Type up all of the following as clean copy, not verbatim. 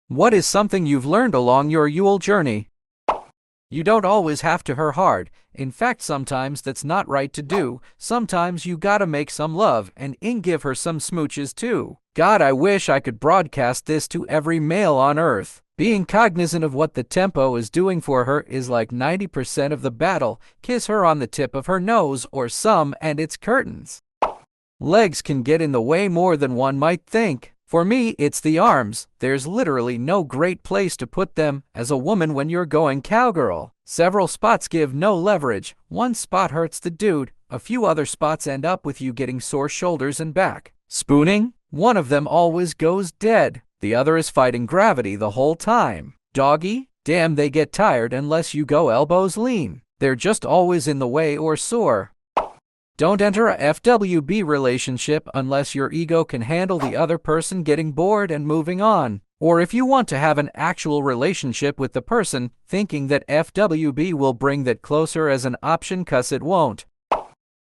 What is something you've learned along your Yule journey? You don't always have to her hard. In fact, sometimes that's not right to do. Sometimes you gotta make some love and give her some smooches too. God, I wish I could broadcast this to every male on earth. Being cognizant of what the tempo is doing for her is like 90% of the battle. Kiss her on the tip of her nose or some and it's curtains. Legs can get in the way more than one might think. For me, it's the arms. There's literally no great place to put them as a woman when you're going cowgirl. Several spots give no leverage. One spot hurts the dude. A few other spots end up with you getting sore shoulders and back. Spooning? One of them always goes dead. The other is fighting gravity the whole time. Doggy? Damn, they get tired unless you go elbows lean. They're just always in the way or sore. Don't enter a FWB relationship unless your ego can handle the other person getting bored and moving on. Or if you want to have an actual relationship with the person, thinking that FWB will bring that closer as an option, 'cause it won't.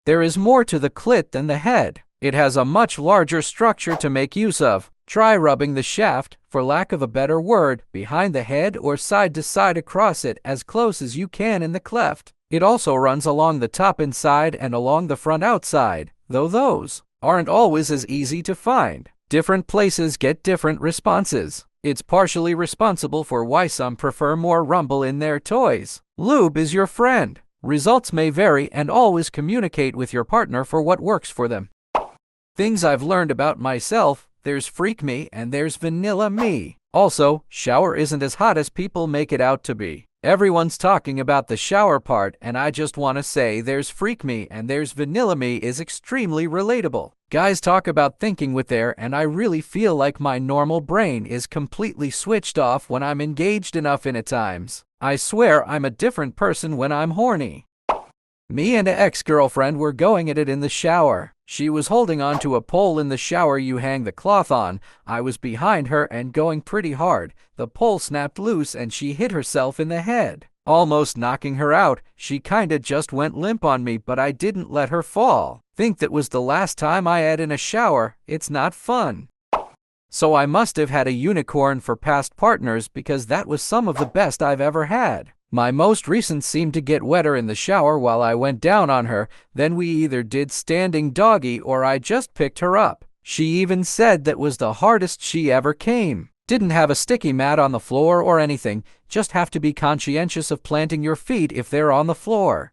There is more to the clit than the head. It has a much larger structure to make use of. Try rubbing the shaft, for lack of a better word, behind the head or side to side across it as close as you can in the cleft. It also runs along the top inside and along the front outside, though those aren't always as easy to find. Different places get different responses. It's partially responsible for why some prefer more rumble in their toys. Lube is your friend. Results may vary, and always communicate with your partner for what works for them. Things I've learned about myself: there's freak me and there's vanilla me. Also, shower isn't as hot as people make it out to be. Everyone's talking about the shower part, and I just want to say there's freak me and there's vanilla me is extremely relatable. Guys talk about thinking with their, and I really feel like my normal brain is completely switched off when I'm engaged enough in it times. I swear I'm a different person when I'm horny. Me and an ex-girlfriend were going at it in the shower. She was holding onto a pole in the shower you hang the cloth on. I was behind her and going pretty hard. The pole snapped loose and she hit herself in the head, almost knocking her out. She kinda just went limp on me, but I didn't let her fall. Think that was the last time I had in a shower. It's not fun. So I must have had a unicorn for past partners, because that was some of the best I've ever had. My most recent seemed to get wetter in the shower while I went down on her. Then we either did standing doggy or I just picked her up. She even said that was the hardest she ever came. Didn't have a sticky mat on the floor or anything. Just have to be conscientious of planting your feet if they're on the floor.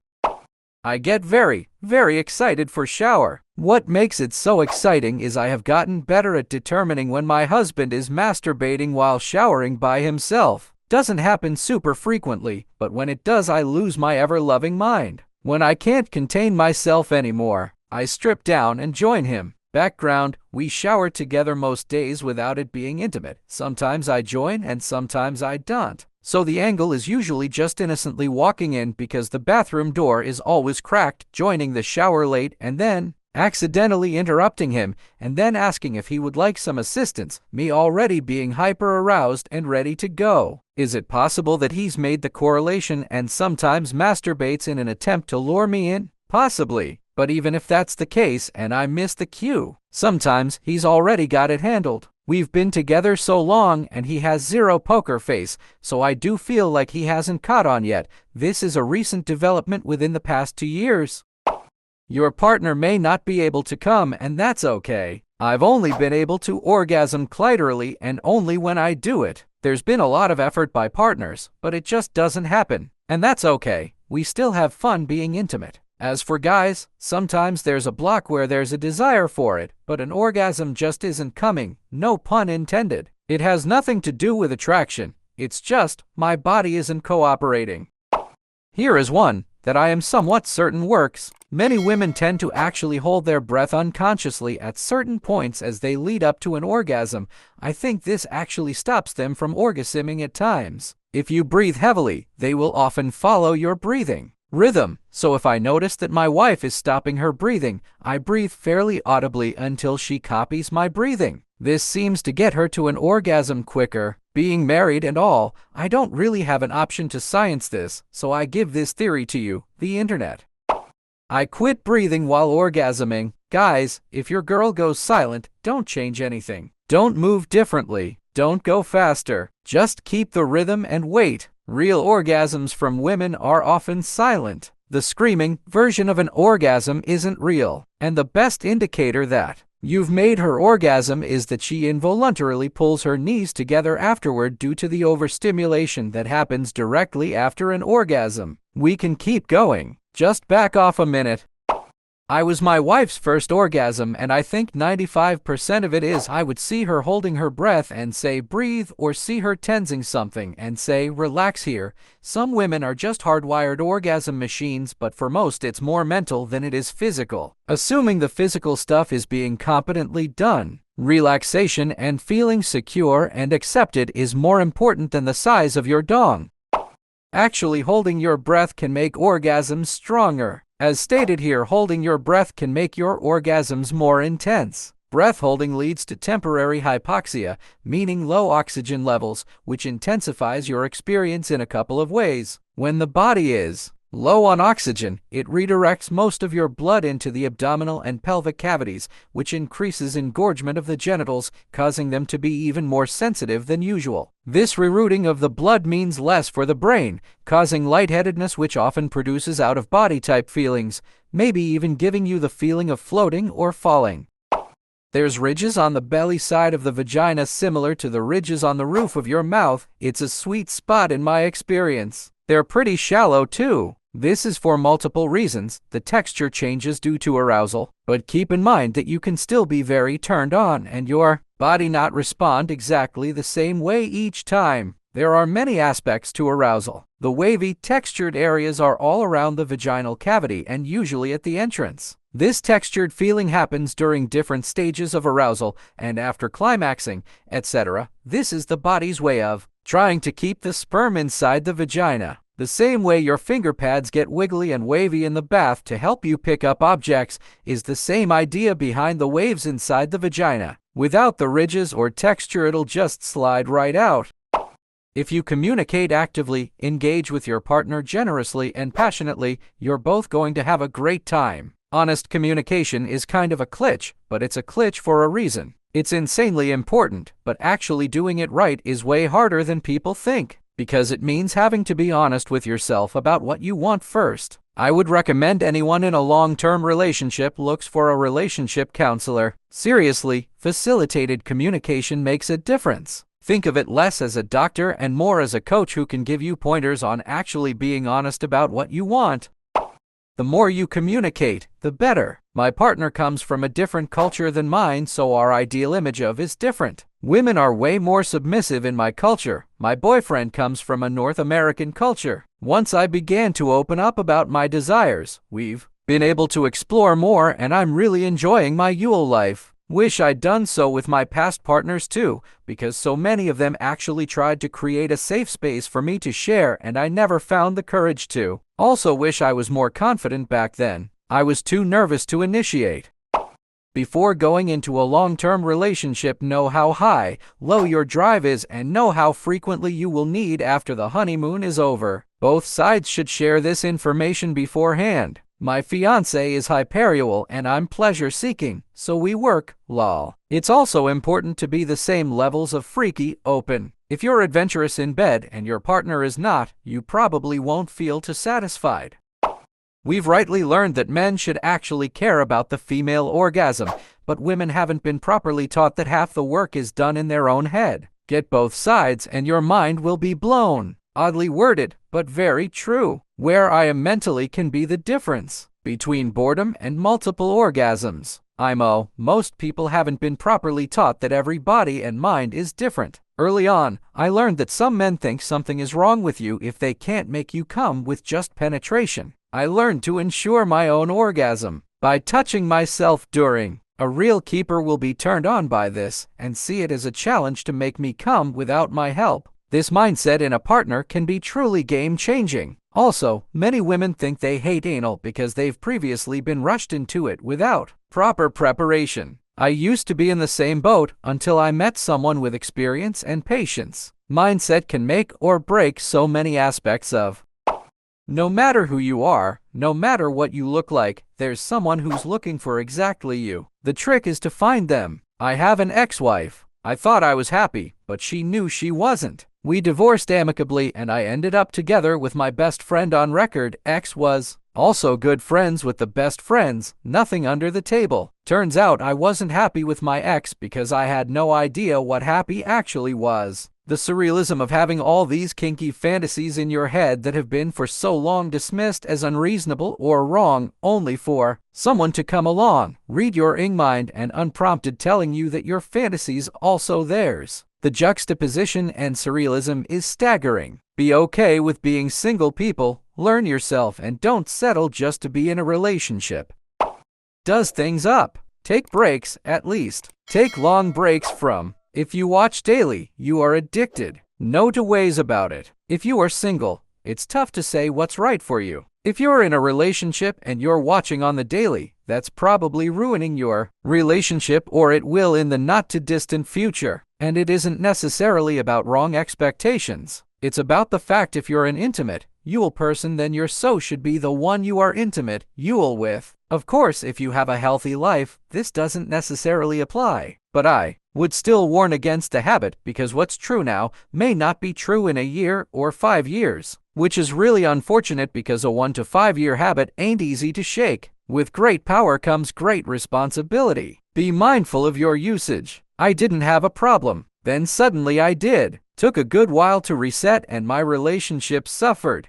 I get very, very excited for shower. What makes it so exciting is I have gotten better at determining when my husband is masturbating while showering by himself. Doesn't happen super frequently, but when it does, I lose my ever-loving mind. When I can't contain myself anymore, I strip down and join him. Background: we shower together most days without it being intimate. Sometimes I join and sometimes I don't. So the angle is usually just innocently walking in because the bathroom door is always cracked, joining the shower late, and then accidentally interrupting him, and then asking if he would like some assistance, me already being hyper-aroused and ready to go. Is it possible that he's made the correlation and sometimes masturbates in an attempt to lure me in? Possibly. But even if that's the case and I miss the cue, sometimes he's already got it handled. We've been together so long and he has zero poker face, so I do feel like he hasn't caught on yet. This is a recent development within the past 2 years. Your partner may not be able to come, and that's okay. I've only been able to orgasm clitorally, and only when I do it. There's been a lot of effort by partners, but it just doesn't happen. And that's okay. We still have fun being intimate. As for guys, sometimes there's a block where there's a desire for it, but an orgasm just isn't coming. No pun intended. It has nothing to do with attraction. It's just my body isn't cooperating. Here is one that I am somewhat certain works. Many women tend to actually hold their breath unconsciously at certain points as they lead up to an orgasm. I think this actually stops them from orgasming at times. If you breathe heavily, they will often follow your breathing rhythm. So if I notice that my wife is stopping her breathing, I breathe fairly audibly until she copies my breathing. This seems to get her to an orgasm quicker. Being married and all, I don't really have an option to science this, so I give this theory to you, the internet. I quit breathing while orgasming. Guys, if your girl goes silent, don't change anything. Don't move differently. Don't go faster. Just keep the rhythm and wait. Real orgasms from women are often silent. The screaming version of an orgasm isn't real, and the best indicator that you've made her orgasm is that she involuntarily pulls her knees together afterward due to the overstimulation that happens directly after an orgasm. We can keep going. Just back off a minute. I was my wife's first orgasm, and I think 95% of it is I would see her holding her breath and say breathe, or see her tensing something and say relax here. Some women are just hardwired orgasm machines, but for most it's more mental than it is physical. Assuming the physical stuff is being competently done, relaxation and feeling secure and accepted is more important than the size of your dong. Actually, holding your breath can make orgasms stronger. As stated here, holding your breath can make your orgasms more intense. Breath holding leads to temporary hypoxia, meaning low oxygen levels, which intensifies your experience in a couple of ways. When the body is low on oxygen, it redirects most of your blood into the abdominal and pelvic cavities, which increases engorgement of the genitals, causing them to be even more sensitive than usual. This rerouting of the blood means less for the brain, causing lightheadedness, which often produces out-of-body type feelings, maybe even giving you the feeling of floating or falling. There's ridges on the belly side of the vagina similar to the ridges on the roof of your mouth. It's a sweet spot in my experience. They're pretty shallow too. This is for multiple reasons. The texture changes due to arousal, but keep in mind that you can still be very turned on and your body not respond exactly the same way each time. There are many aspects to arousal. The wavy, textured areas are all around the vaginal cavity and usually at the entrance. This textured feeling happens during different stages of arousal and after climaxing, etc. This is the body's way of trying to keep the sperm inside the vagina. The same way your finger pads get wiggly and wavy in the bath to help you pick up objects is the same idea behind the waves inside the vagina. Without the ridges or texture, it'll just slide right out. If you communicate actively, engage with your partner generously and passionately, you're both going to have a great time. Honest communication is kind of a glitch, but it's a glitch for a reason. It's insanely important, but actually doing it right is way harder than people think, because it means having to be honest with yourself about what you want first. I would recommend anyone in a long-term relationship looks for a relationship counselor. Seriously, facilitated communication makes a difference. Think of it less as a doctor and more as a coach who can give you pointers on actually being honest about what you want. The more you communicate, the better. My partner comes from a different culture than mine, so our ideal image of is different. Women are way more submissive in my culture. My boyfriend comes from a North American culture. Once I began to open up about my desires, we've been able to explore more, and I'm really enjoying my Yule life. Wish I'd done so with my past partners too, because so many of them actually tried to create a safe space for me to share and I never found the courage to. Also wish I was more confident back then. I was too nervous to initiate. Before going into a long-term relationship, know how high, low your drive is and know how frequently you will need after the honeymoon is over. Both sides should share this information beforehand. My fiancé is hyperual and I'm pleasure-seeking, so we work, lol. It's also important to be the same levels of freaky, open. If you're adventurous in bed and your partner is not, you probably won't feel too satisfied. We've rightly learned that men should actually care about the female orgasm, but women haven't been properly taught that half the work is done in their own head. Get both sides and your mind will be blown. Oddly worded, but very true. Where I am mentally can be the difference between boredom and multiple orgasms. Most people haven't been properly taught that every body and mind is different. Early on, I learned that some men think something is wrong with you if they can't make you come with just penetration. I learned to ensure my own orgasm by touching myself during. A real keeper will be turned on by this and see it as a challenge to make me come without my help. This mindset in a partner can be truly game-changing. Also, many women think they hate anal because they've previously been rushed into it without proper preparation. I used to be in the same boat until I met someone with experience and patience. Mindset can make or break so many aspects of. No matter who you are, no matter what you look like, there's someone who's looking for exactly you. The trick is to find them. I have an ex-wife. I thought I was happy, but she knew she wasn't. We divorced amicably and I ended up together with my best friend on record. Ex was also good friends with the best friends, nothing under the table. Turns out I wasn't happy with my ex because I had no idea what happy actually was. The surrealism of having all these kinky fantasies in your head that have been for so long dismissed as unreasonable or wrong, only for someone to come along, read your mind and unprompted telling you that your fantasies also theirs. The juxtaposition and surrealism is staggering. Be okay with being single, people. Learn yourself and don't settle just to be in a relationship. Does things up. Take breaks, at least. Take long breaks from. If you watch daily, you are addicted. No two ways about it. If you are single, it's tough to say what's right for you. If you're in a relationship and you're watching on the daily, that's probably ruining your relationship, or it will in the not-too-distant future. And it isn't necessarily about wrong expectations. It's about the fact if you're an intimate, you'll person, then your so should be the one you are intimate, you'll with. Of course, if you have a healthy life, this doesn't necessarily apply. But I would still warn against the habit, because what's true now may not be true in a year or 5 years. Which is really unfortunate, because a 1 to 5 year habit ain't easy to shake. With great power comes great responsibility. Be mindful of your usage. I didn't have a problem. Then suddenly I did. Took a good while to reset and my relationship suffered.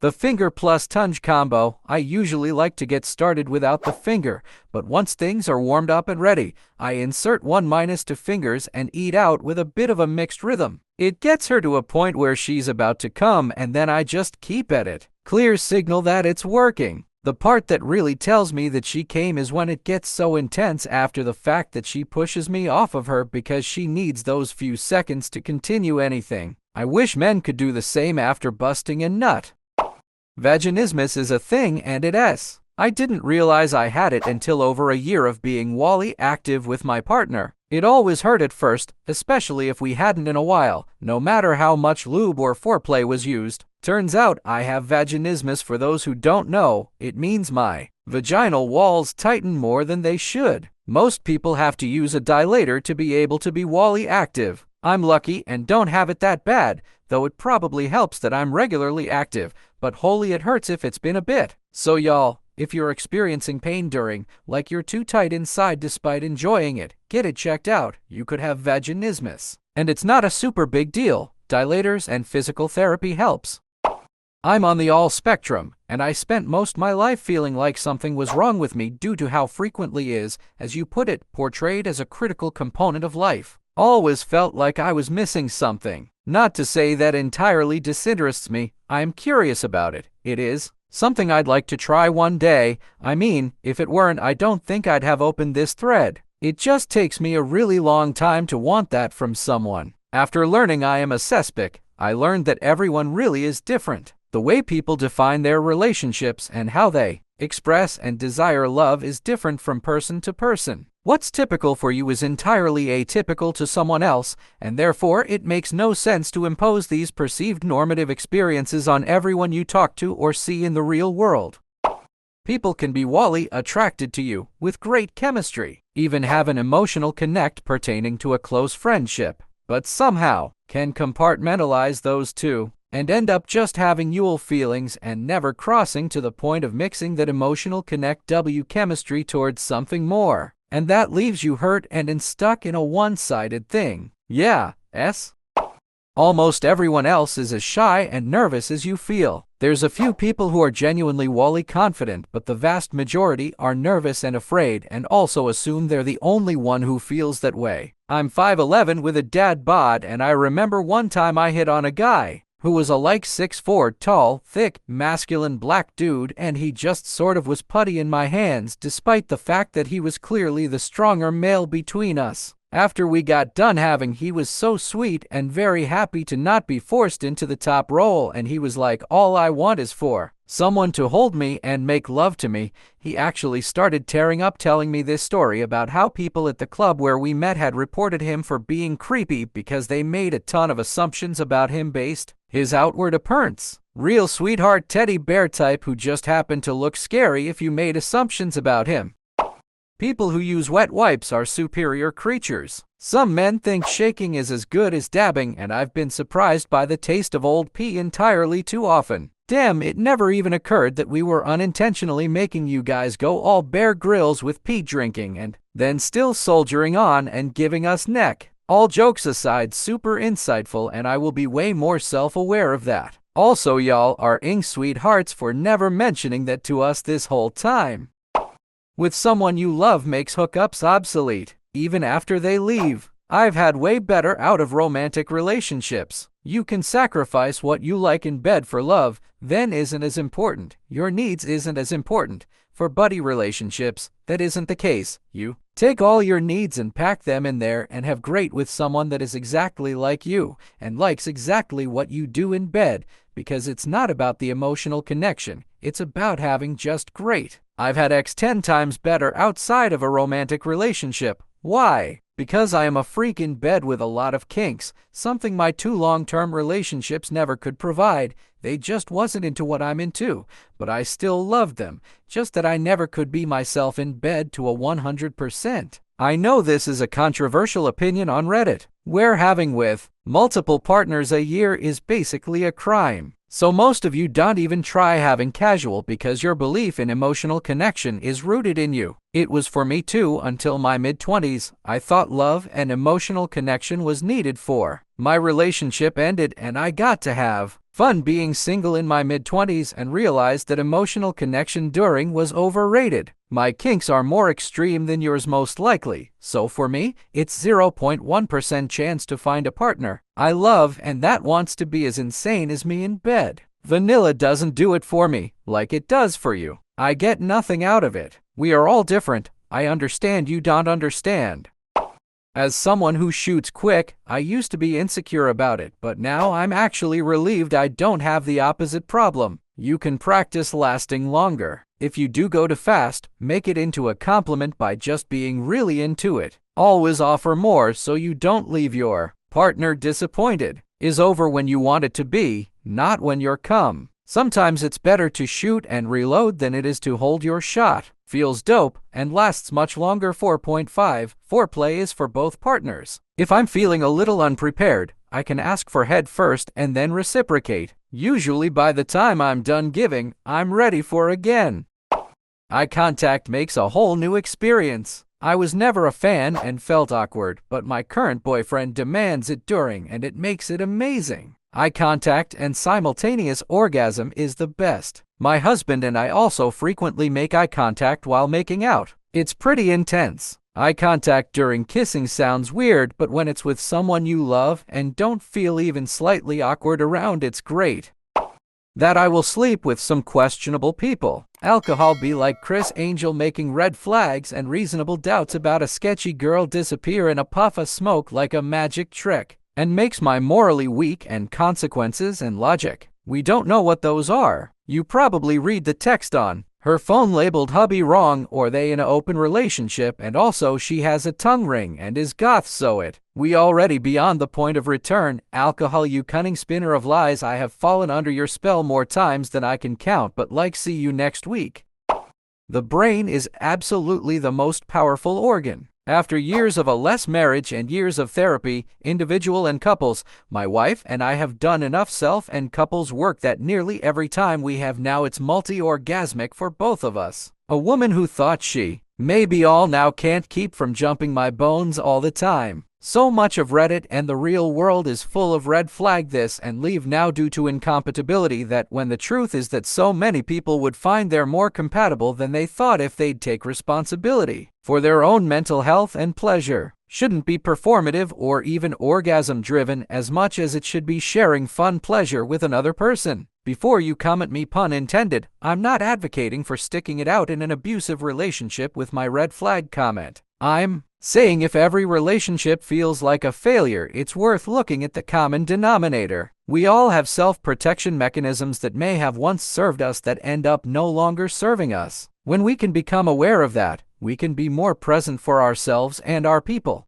The finger plus tongue combo. I usually like to get started without the finger, but once things are warmed up and ready, I insert 1-2 fingers and eat out with a bit of a mixed rhythm. It gets her to a point where she's about to come, and then I just keep at it. Clear signal that it's working. The part that really tells me that she came is when it gets so intense after the fact that she pushes me off of her because she needs those few seconds to continue anything. I wish men could do the same after busting a nut. Vaginismus is a thing, and it's. I didn't realize I had it until over a year of being wally active with my partner. It always hurt at first, especially if we hadn't in a while, no matter how much lube or foreplay was used. Turns out I have vaginismus. For those who don't know, it means my vaginal walls tighten more than they should. Most people have to use a dilator to be able to be wally active. I'm lucky and don't have it that bad, though it probably helps that I'm regularly active, but holy it hurts if it's been a bit. So y'all, if you're experiencing pain during, like you're too tight inside despite enjoying it, get it checked out. You could have vaginismus. And it's not a super big deal. Dilators and physical therapy helps. I'm on the all spectrum, and I spent most my life feeling like something was wrong with me due to how frequently is, as you put it, portrayed as a critical component of life. Always felt like I was missing something. Not to say that entirely disinterests me. I'm curious about it. It is something I'd like to try one day. I mean, if it weren't, I don't think I'd have opened this thread. It just takes me a really long time to want that from someone. After learning I am a cespic, I learned that everyone really is different. The way people define their relationships and how they express and desire love is different from person to person. What's typical for you is entirely atypical to someone else, and therefore it makes no sense to impose these perceived normative experiences on everyone you talk to or see in the real world. People can be wally attracted to you, with great chemistry, even have an emotional connect pertaining to a close friendship, but somehow can compartmentalize those two, and end up just having Yule feelings and never crossing to the point of mixing that emotional connect chemistry towards something more. And that leaves you hurt and stuck in a one-sided thing. Yeah, almost everyone else is as shy and nervous as you feel. There's a few people who are genuinely wally confident, but the vast majority are nervous and afraid and also assume they're the only one who feels that way. I'm 5'11" with a dad bod, and I remember one time I hit on a guy who was a like 6'4" tall, thick, masculine black dude, and he just sort of was putty in my hands despite the fact that he was clearly the stronger male between us. After we got done having, he was so sweet and very happy to not be forced into the top role, and he was like, all I want is for someone to hold me and make love to me. He actually started tearing up telling me this story about how people at the club where we met had reported him for being creepy because they made a ton of assumptions about him based his outward appearance. Real sweetheart teddy bear type who just happened to look scary if you made assumptions about him. People who use wet wipes are superior creatures. Some men think shaking is as good as dabbing, and I've been surprised by the taste of old pee entirely too often. Damn, it never even occurred that we were unintentionally making you guys go all Bear Grylls with pee drinking and then still soldiering on and giving us neck. All jokes aside, super insightful, and I will be way more self-aware of that. Also, y'all are sweethearts for never mentioning that to us this whole time. With someone you love makes hookups obsolete, even after they leave. I've had way better out of romantic relationships. You can sacrifice what you like in bed for love, then isn't as important. Your needs isn't as important. For buddy relationships, that isn't the case. You take all your needs and pack them in there and have great with someone that is exactly like you and likes exactly what you do in bed, because it's not about the emotional connection. It's about having just great. I've had X 10 times better outside of a romantic relationship. Why? Because I am a freak in bed with a lot of kinks, something my 2 long-term relationships never could provide. They just wasn't into what I'm into, but I still loved them, just that I never could be myself in bed to a 100%. I know this is a controversial opinion on Reddit, where having with multiple partners a year is basically a crime. So most of you don't even try having casual because your belief in emotional connection is rooted in you. It was for me too until my mid-20s. I thought love and emotional connection was needed for. My relationship ended and I got to have fun being single in my mid-20s and realized that emotional connection during was overrated. My kinks are more extreme than yours most likely, so for me, it's 0.1% chance to find a partner I love and that wants to be as insane as me in bed. Vanilla doesn't do it for me, like it does for you. I get nothing out of it. We are all different. I understand you don't understand. As someone who shoots quick, I used to be insecure about it, but now I'm actually relieved I don't have the opposite problem. You can practice lasting longer. If you do go too fast, make it into a compliment by just being really into it. Always offer more so you don't leave your partner disappointed. Is over when you want it to be, not when you're come. Sometimes it's better to shoot and reload than it is to hold your shot. Feels dope and lasts much longer. 4.5 Foreplay is for both partners. If I'm feeling a little unprepared, I can ask for head first and then reciprocate. Usually by the time I'm done giving, I'm ready for again. Eye contact makes a whole new experience. I was never a fan and felt awkward, but my current boyfriend demands it during and it makes it amazing. Eye contact and simultaneous orgasm is the best. My husband and I also frequently make eye contact while making out. It's pretty intense. Eye contact during kissing sounds weird, but when it's with someone you love and don't feel even slightly awkward around, it's great. That I will sleep with some questionable people. Alcohol be like Chris Angel making red flags and reasonable doubts about a sketchy girl disappear in a puff of smoke like a magic trick, and makes my morally weak and consequences and logic. We don't know what those are. You probably read the text on her phone labeled hubby wrong, or they in an open relationship, and also she has a tongue ring and is goth, so it. We already beyond the point of return. Alcohol, you cunning spinner of lies, I have fallen under your spell more times than I can count, but like see you next week. The brain is absolutely the most powerful organ. After years of a less marriage and years of therapy, individual and couples, my wife and I have done enough self and couples work that nearly every time we have now it's multi-orgasmic for both of us. A woman who thought she may be all now can't keep from jumping my bones all the time. So much of Reddit and the real world is full of red flag this and leave now due to incompatibility, that when the truth is that so many people would find they're more compatible than they thought if they'd take responsibility for their own mental health and pleasure. Shouldn't be performative or even orgasm driven as much as it should be sharing fun pleasure with another person. Before you come at me, pun intended, I'm not advocating for sticking it out in an abusive relationship with my red flag comment. I'm saying if every relationship feels like a failure, it's worth looking at the common denominator. We all have self-protection mechanisms that may have once served us that end up no longer serving us. When we can become aware of that, we can be more present for ourselves and our people.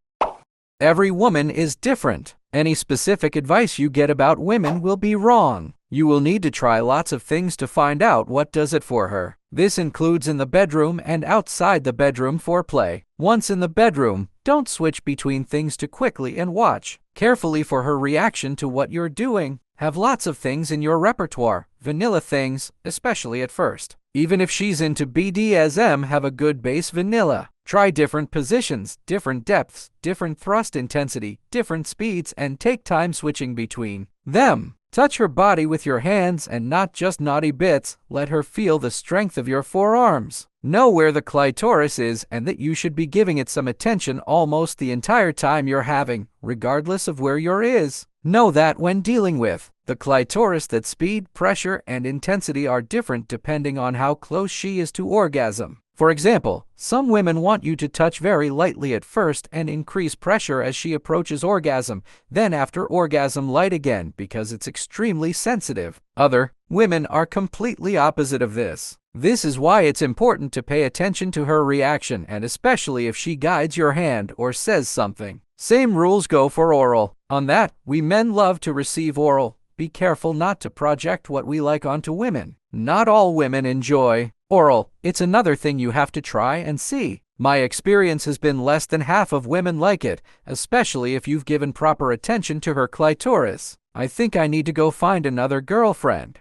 Every woman is different. Any specific advice you get about women will be wrong. You will need to try lots of things to find out what does it for her. This includes in the bedroom and outside the bedroom foreplay. Once in the bedroom, don't switch between things too quickly and watch carefully for her reaction to what you're doing. Have lots of things in your repertoire, vanilla things, especially at first. Even if she's into BDSM, have a good base vanilla. Try different positions, different depths, different thrust intensity, different speeds, and take time switching between them. Touch her body with your hands and not just naughty bits. Let her feel the strength of your forearms. Know where the clitoris is and that you should be giving it some attention almost the entire time you're having, regardless of where yours is. Know that when dealing with the clitoris that speed, pressure, and intensity are different depending on how close she is to orgasm. For example, some women want you to touch very lightly at first and increase pressure as she approaches orgasm, then after orgasm light again because it's extremely sensitive. Other women are completely opposite of this. This is why it's important to pay attention to her reaction, and especially if she guides your hand or says something. Same rules go for oral. On that, we men love to receive oral. Be careful not to project what we like onto women. Not all women enjoy oral. It's another thing you have to try and see. My experience has been less than half of women like it, especially if you've given proper attention to her clitoris. I think I need to go find another girlfriend.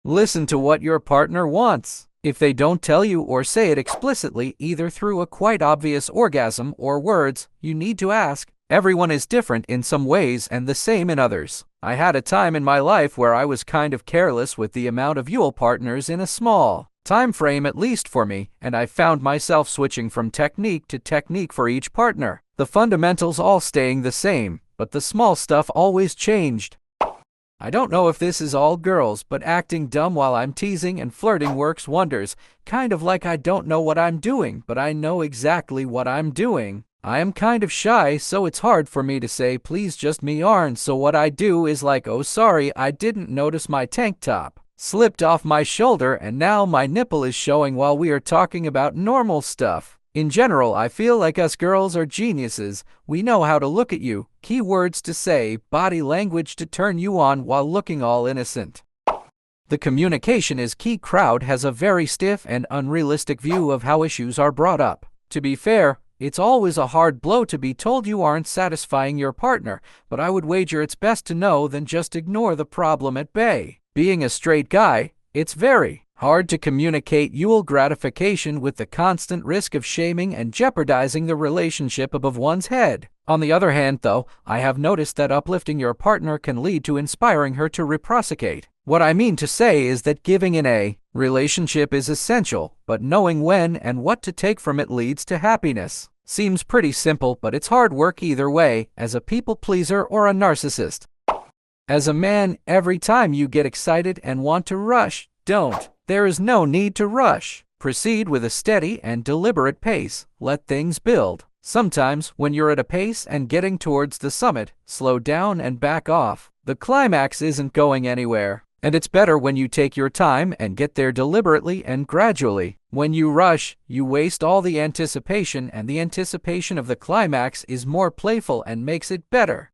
Listen to what your partner wants. If they don't tell you or say it explicitly, either through a quite obvious orgasm or words, you need to ask. Everyone is different in some ways and the same in others. I had a time in my life where I was kind of careless with the amount of UL partners in a small time frame, at least for me, and I found myself switching from technique to technique for each partner. The fundamentals all staying the same, but the small stuff always changed. I don't know if this is all girls, but acting dumb while I'm teasing and flirting works wonders. Kind of like I don't know what I'm doing, but I know exactly what I'm doing. I am kind of shy, so it's hard for me to say please just me yarn, so what I do is like, oh sorry, I didn't notice my tank top slipped off my shoulder and now my nipple is showing while we are talking about normal stuff. In general, I feel like us girls are geniuses. We know how to look at you, key words to say, body language to turn you on while looking all innocent. The communication is key. Crowd has a very stiff and unrealistic view of how issues are brought up. To be fair, it's always a hard blow to be told you aren't satisfying your partner, but I would wager it's best to know than just ignore the problem at bay. Being a straight guy, it's very hard to communicate UL gratification with the constant risk of shaming and jeopardizing the relationship above one's head. On the other hand, though, I have noticed that uplifting your partner can lead to inspiring her to reciprocate. What I mean to say is that giving in a relationship is essential, but knowing when and what to take from it leads to happiness. Seems pretty simple, but it's hard work either way, as a people pleaser or a narcissist. As a man, every time you get excited and want to rush, don't. There is no need to rush. Proceed with a steady and deliberate pace. Let things build. Sometimes, when you're at a pace and getting towards the summit, slow down and back off. The climax isn't going anywhere, and it's better when you take your time and get there deliberately and gradually. When you rush, you waste all the anticipation, and the anticipation of the climax is more playful and makes it better.